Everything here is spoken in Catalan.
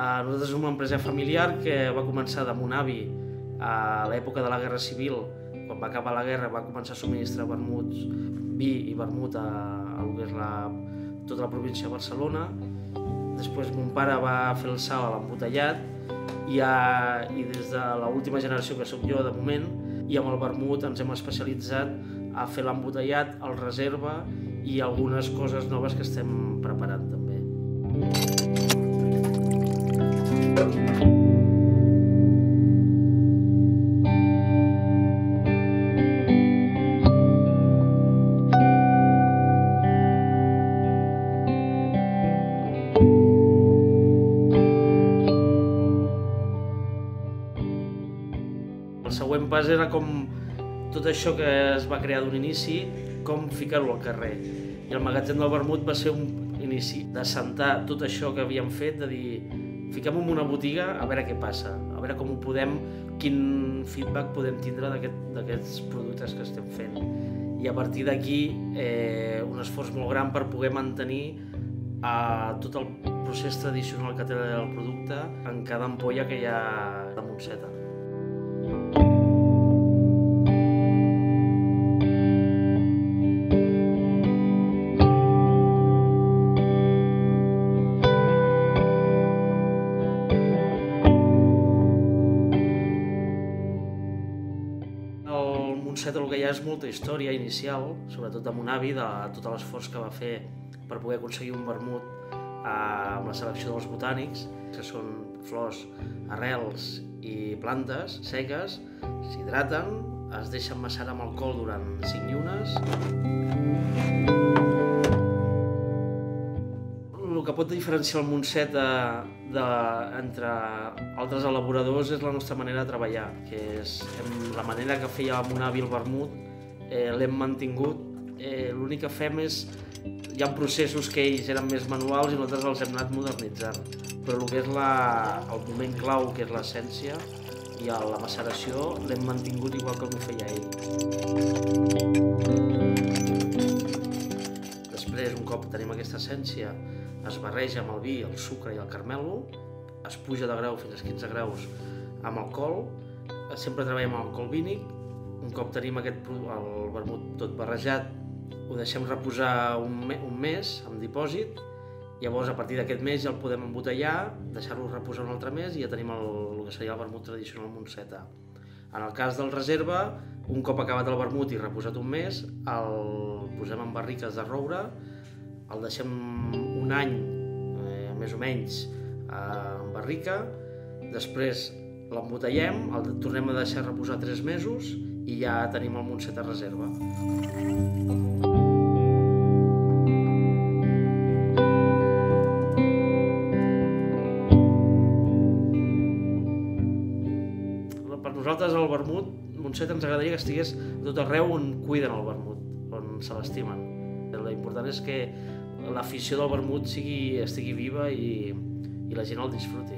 Nosaltres som una empresa familiar que va començar de mon avi a l'època de la Guerra Civil. Quan va acabar la guerra va començar a subministrar vermuts, vi i vermut a lo que és tota la província de Barcelona. Després mon pare va fer el salt a l'embotellat i des de l'última generació que sóc jo de moment, i amb el vermut ens hem especialitzat a fer l'embotellat, el reserva i algunes coses noves que estem preparant també. El següent pas era com tot això que es va crear d'un inici, com ficar-ho al carrer. I el magatzem del vermut va ser un inici d'assentar tot això que havíem fet, de dir, fiquem-ho en una botiga a veure què passa, a veure com ho podem, quin feedback podem tindre d'aquests productes que estem fent. I a partir d'aquí, un esforç molt gran per poder mantenir tot el procés tradicional que té el producte en cada ampolla que hi ha de Montseta. Al Montseta el que hi ha és molta història inicial, sobretot de mon avi, de tot l'esforç que va fer per poder aconseguir un vermut amb la selecció dels botànics, que són flors, arrels i plantes seques, s'hidraten, es deixen macerar amb alcohol durant 5 llunes. El que pot diferenciar el Montseta entre altres elaboradors és la nostra manera de treballar, que és la manera que feia mon avi el vermut, l'hem mantingut. L'únic que fem és, hi ha processos que ells eren més manuals i nosaltres els hem anat modernitzant, però el que és el moment clau, que és l'essència i la maceració, l'hem mantingut igual que ho feia ell. Després, un cop tenim aquesta essència, es barreja amb el vi, el sucre i el carmelo, es puja de grau fins als 15 graus amb alcohol, sempre treballem amb alcohol vínic. Un cop tenim el vermut tot barrejat, ho deixem reposar un mes amb dipòsit, llavors a partir d'aquest mes ja el podem embotellar, deixar-lo reposar un altre mes i ja tenim el que seria el vermut tradicional Montseta. En el cas del reserva, un cop acabat el vermut i reposat un mes, el posem en barriques de roure, el deixem un any, més o menys, en barrica, després l'embotellem, el tornem a deixar reposar 3 mesos i ja tenim el Montseta reserva. Per nosaltres el vermut, Montseta ens agradaria que estigués a tot arreu on cuiden el vermut, on se l'estimen. L'important és que l'afició del vermut estigui viva i la gent el disfruti.